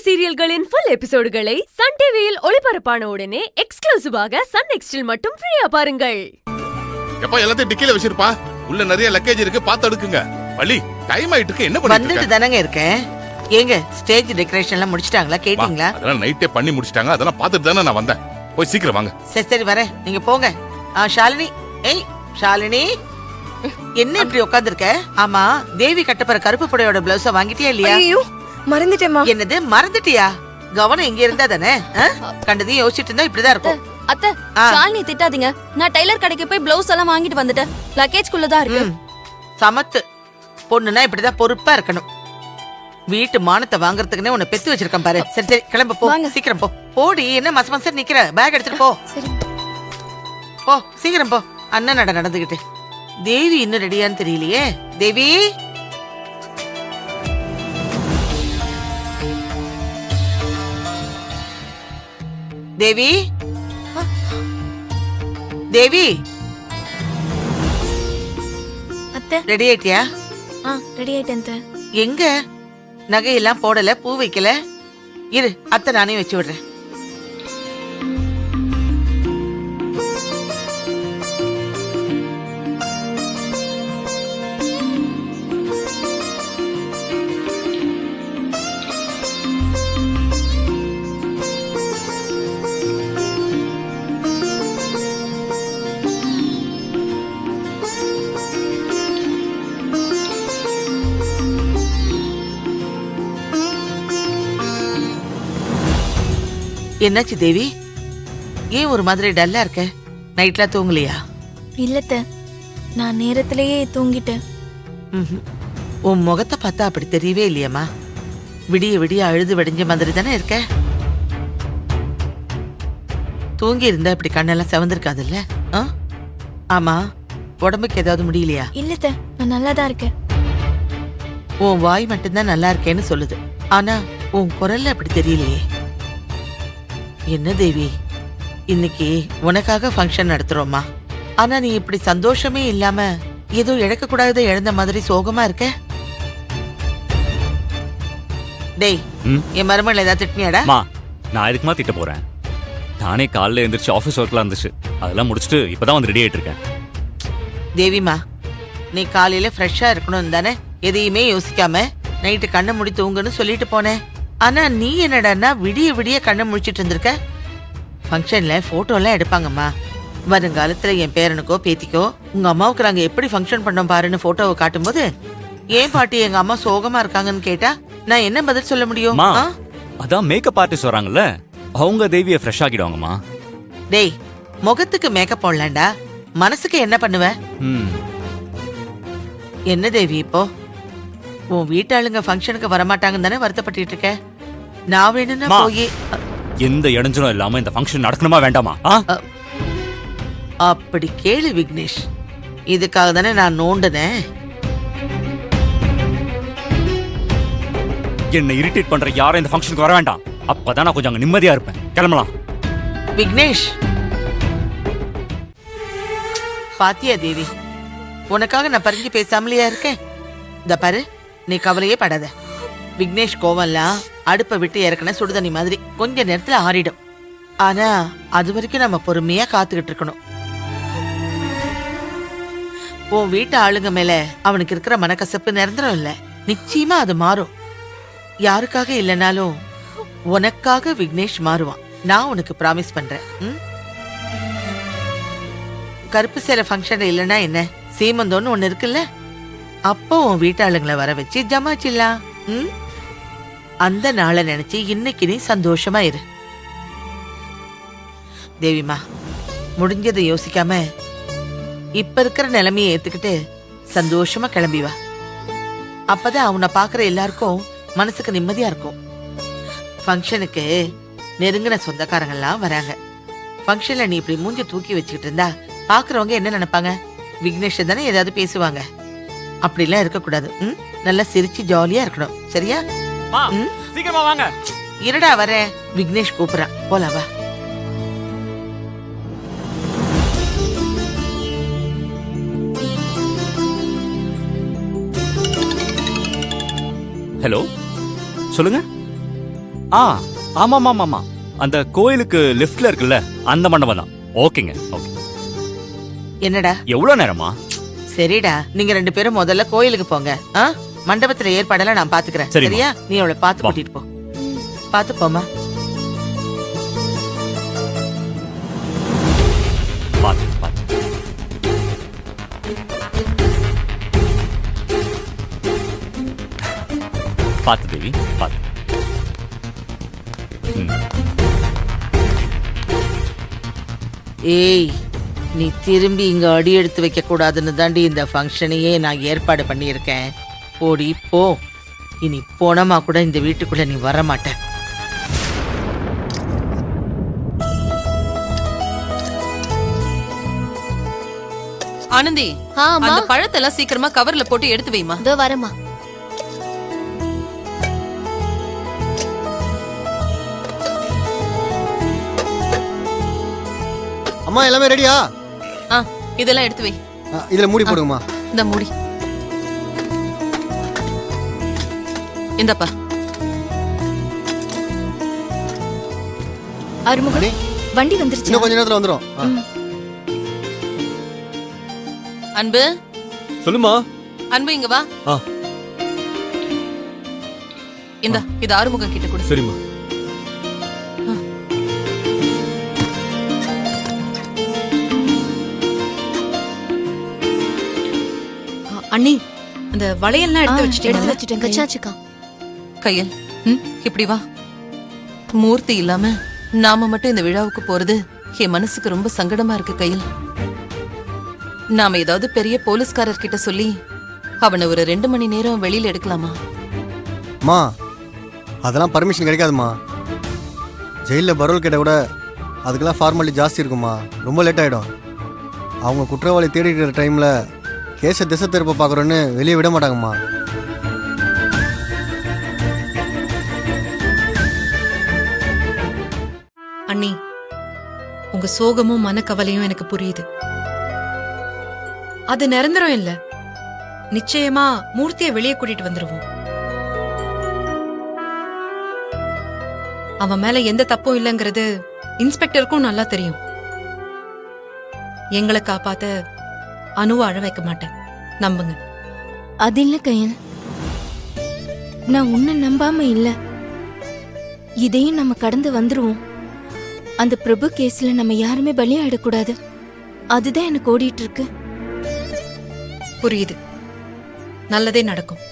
சீரியல்களின் full எபிசோடுகளை Sun டிவியில் ஒளிபரப்பான உடனே எக்ஸ்க்ளூசிவாக சன் நெக்ஸ்டில் மட்டும் ஃப்ரீயா பாருங்கள். எப்ப எல்லாத்தையும் டிக்கில வச்சிருப்பா. உள்ள நிறைய லக்கேஜ் இருக்கு, பார்த்து எடுக்குங்க. வள்ளி, டைம் ஆயிட்டுக்கு என்ன பண்ணிட்டு வந்துட்டு தானங்க இருக்கேன். ஏங்க ஸ்டேஜ் டெக்கரேஷன் எல்லாம் முடிச்சிட்டாங்களா? கேட்டிங்களா? அதெல்லாம் நைட்டே பண்ணி முடிச்சிட்டாங்க. அதெல்லாம் பார்த்துட்டு தானே நான் வந்தேன். போய் சீக்கிரம் வாங்க. சரி சரி வரேன், நீங்க போங்க. ஷாலினி, ஏய் ஷாலினி, என்ன இப்படி உட்கார்ந்திருக்க? ஆமா, தேவி கட்டப்பற கருப்பு புடையோட பிளவுஸ வாங்கிட்டியா இல்லையா? ஐயோ மறந்துட்டேமா. என்னது மறந்துட்டியா? கவனம் இங்க இருந்தா தானே. கண்டதையும் யோசிச்சுட்டு இருந்தா இப்படிதான் இருக்கும். அத்தை, ஷாலினி திட்டாதீங்க. நான் டைலர் கடைக்கு போய் பிளவுஸ் எல்லாம் வாங்கிட்டு வந்துட்டேன். லக்கேஜ் குள்ளதான் இருக்கு. சமத்து பொண்ணுனா இப்படிதான் பொறுப்பா இருக்கணும். வீட்டு மானத்தை வாங்குறதுக்குன்னே உன்னை பெத்து வச்சிருக்கேன் பாரு. சரி சரி கிளம்ப போ, சீக்கிரம் போ. போடி, என்ன மச மசம் நிக்கிற? பேக் எடுத்துட்டு போ. சரி போ சீக்கிரம் போ. அண்ணன் நடந்துகிட்டு. தேவி இன்னும் ரெடியான்னு தெரியலையே. தேவி, தேவி, தேவி, அத்தை ரெடி ஆயிட்டியா? ரெடி ஆயிட்டேன். எங்க நகையெல்லாம் போடல, பூ வைக்கல? இரு, அத்தை நானே வச்சு விடுறேன். என்னாச்சு தேவி? ஏன் ஒரு மாதிரி டல்லா இருக்க? நைட்ல தூங்கலையா? இல்லத்த, நான் நேரத்திலேயே தூங்கிட்டேன். உன் முகத்தை பார்த்தா அப்படி தெரியவே இல்லையம்மா. விடிய விடிய அழுது வடிஞ்ச மாதிரி தானே இருக்க. தூங்கி இருந்தா இப்படி கண்ணெல்லாம் செவந்திருக்காதுல்ல? ஆமா, உடம்புக்கு ஏதாவது முடியலையா? இல்லத்த, நான் நல்லாதான் இருக்கேன். உன் வாய் மட்டும்தான் நல்லா இருக்கேன்னு சொல்லுது. ஆனா உன் குரல்ல அப்படி தெரியலையே. என்ன தேவி, இன்னைக்கு உனக்காக ஃபங்க்ஷன் நடத்துறோமா? ஆனா நீ இப்படி சந்தோஷமே இல்லாம ஏதோ இழக்க கூடாத இழந்த மாதிரி சோகமா இருக்க. டேய், என் மருமகளை ஏதாவது திட்டினியாடா? நான் எதுக்குமா திட்ட போறேன்? நானே காலைல எழுந்திரிச்சு ஆஃபீஸ் ஒர்க்லாம் இருந்துச்சு, அதெல்லாம் முடிச்சுட்டு இப்பதான் வந்து ரெடி ஆயிட்டு இருக்கேன். தேவிமா, நீ காலையில ஃப்ரெஷ்ஷா இருக்கணும் தானே எதையுமே யோசிக்காம நைட்டு கண்ணை மூடி தூங்குன்னு சொல்லிட்டு போனேன். ஆனா நீ என்னடான்னா விடிய விடிய கண்ணை முடிச்சிட்டு இருந்திருக்க. ஃபங்க்ஷன்ல போட்டோ எல்லாம் எடுப்பாங்கம்மா. வருங்காலத்துல என் பேரனுக்கோ பேத்திக்கோ உங்க அம்மாவுக்கு நாங்க எப்படி ஃபங்க்ஷன் பண்ணோம் பாருன்னு போட்டோவை காட்டும்போது ஏன் பாட்டி எங்க அம்மா சோகமா இருக்காங்கன்னு கேட்டா நான் என்ன பதில் சொல்ல முடியும்? அதான் மேக்கப் ஆர்டிஸ்ட் வராங்கல்ல, அவங்க தேவியை ஃப்ரெஷ் ஆக்கிடுவாங்கம்மா. டேய், முகத்துக்கு மேக்கப் போடலாம்டா, மனசுக்கு என்ன பண்ணுவ? என்ன தேவி, இப்போ உன் வீட்டாளுங்க ஃபங்க்ஷனுக்கு வரமாட்டாங்கன்னு தானே வருத்தப்பட்டு இருக்க? நான் வேணும்னா போய் எந்த இடைஞ்சலும் இல்லாம இந்த ஃபங்க்ஷன் நடக்கணுமா வேண்டாமா? அப்படி கேளு விக்னேஷ், இதுக்காக தானே நான் நோண்டுனேன். என்ன இரிட்டேட் பண்ற யாரும் இந்த ஃபங்க்ஷனுக்கு வர வேண்டாம். அப்பதான் நான் கொஞ்சம் அங்க நிம்மதியா இருப்பேன். கிளம்பலாம். விக்னேஷ், பாத்தியா தேவி, உனக்காக நான் பறிஞ்சு பேசாமலையா இருக்கேன். இந்த பாரு, நீ கவலையே படாத. விக்னேஷ் கோவம்லாம் அடுப்பை விட்டு இறக்குன சுடுதண்ணி மாதிரி கொஞ்ச நேரத்துல ஆறிடும். ஆனா அது வரைக்கும் நம்ம பொறுமையா காத்துக்கிட்டு இருக்கணும். உன் வீட்டு ஆளுங்க மேல அவனுக்கு இருக்கிற மனக்கசப்பு நிரந்தரம் இல்ல, நிச்சயமா அது மாறும். யாருக்காக இல்லைனாலும் உனக்காக விக்னேஷ் மாறுவான். நான் உனக்கு ப்ராமிஸ் பண்றேன். கருப்பு சேலை ஃபங்க்ஷன் இல்லைன்னா என்ன, சீமந்தோன்னு ஒண்ணு இருக்குல்ல, அப்போ உன் வீட்டாளுங்களை வர வச்சு ஜமாச்சிடலாம். அந்த நாளை நினைச்சு இன்னைக்கு நீ சந்தோஷமா இரு. தேவிமா, முடிஞ்சதை யோசிக்காம இப்ப இருக்கிற நிலைமையை ஏத்துக்கிட்டு சந்தோஷமா கிளம்பி வா. அப்பதான் அவனை பாக்குற எல்லாருக்கும் மனசுக்கு நிம்மதியா இருக்கும். ஃபங்க்ஷனுக்கு நெருங்கின சொந்தக்காரங்கெல்லாம் வராங்க. ஃபங்க்ஷன்ல நீ இப்படி மூஞ்சி தூக்கி வச்சுக்கிட்டு இருந்தா பாக்குறவங்க என்ன நினைப்பாங்க? விக்னேஷ் தானே ஏதாவது பேசுவாங்க. அப்படிலாம் இருக்க கூடாது. நல்லா சிரிச்சு ஜாலியா இருக்கணும். சரியா? சீக்கிரமா வாங்க. இருடா வரேன். விக்னேஷ் கூப்பிடுறான், போலாம் வா. ஹலோ, சொல்லுங்க. ஆ ஆமாம் அந்த கோயிலுக்கு லெஃப்ட்ல இருக்குல்ல அந்த மண்டபம் தான். ஓகேங்க ஓகே. என்னடா? எவ்வளவு நேரமா? சரிடா, நீங்க 2 பேரும் முதல்ல கோயிலுக்கு போங்க. மண்டபத்துல ஏற்பாடெல்லாம் நான் பாத்துக்கிறேன். சரிம்மா. சரியா? நீ அவளை பாத்து வா. கூட்டிட்டு போ. பாத்து போமா. பாத்து பாத்து தேவி பாத்து. ஏய், நீ திரும்பி இங்க அடி எடுத்து வைக்க கூடாதுன்னு தாண்டி இந்த ஃபங்க்ஷனையே நான் ஏற்பாடு பண்ணியிருக்கேன். போடி போ. இனி போனமா கூட இந்த வீட்டுக்குள்ள நீ வர மாட்ட. ஆனந்தி, அந்த பழத்தெல்லாம் சீக்கிரமா கவர்ல போட்டு எடுத்து வைமா. இதோ வரமா. அம்மா எல்லாமே ரெடியா? இதெல்லாம் எடுத்து வை. இதுல மூடி போடுங்கம்மா. இந்த மூடி இந்தப்பா. அருமுகம், அண்ணே, வண்டி வந்துருச்சு. இன்னும் கொஞ்ச நேரத்துல வந்துரும். அன்பு, சொல்லுமா. அன்பு இங்க வா. இந்த இது ஆறுமுகம் கிட்ட கொடு. சரிம்மா. அண்ணி, அந்த வளையல்லாம் எடுத்து வச்சுட்டேன். கச்சாச்சுக்கா. கையல், இப்படி வா. மூர்த்தி இல்லாம நாம மட்டும் இந்த விழாவுக்கு போறது என் மனசுக்கு ரொம்ப சங்கடமா இருக்கு கையல். நாம ஏதாவது பெரிய போலீஸ்காரர் கிட்ட சொல்லி அவனை ஒரு 2 மணி நேரம் வெளியில எடுக்கலாமா? அம்மா, அதெல்லாம் பர்மிஷன் கிடைக்காதுமா. ஜெயில பரோல் கேட்ட கூட அதுக்கெல்லாம் ஃபார்மாலிட்டி ஜாஸ்தி இருக்குமா. ரொம்ப லேட் ஆயிடும். அவங்க குற்றவாளி தேடிட்டு இருக்கிற டைம்ல கேஸை திசை திருப்ப பாக்குறோன்னு வெளியே விட மாட்டாங்கம்மா. அண்ணி, உங்க சோகமும் மனக்கவலையும் எனக்கு புரியுது. அது நிரந்தரம் இல்ல. நிச்சயமா மூர்த்தியை வெளியே கூட்டிட்டு வந்துருவோம். அவன் மேல எந்த தப்பும் இல்லைங்கிறது இன்ஸ்பெக்டருக்கும் நல்லா தெரியும். எங்களை காப்பாத்த அணுவை அழ வைக்க மாட்டேன், நம்புங்க. அது இல்ல கையல், நான் உன்னை நம்பாம இல்ல. இதையும் நம்ம கடந்து வந்துருவோம். அந்த பிரபு கேஸ்ல நம்ம யாருமே பலியாயிடக்கூடாது. அதுதான் எனக்கு ஓடிட்டு இருக்கு. புரியுது. நல்லதே நடக்கும்.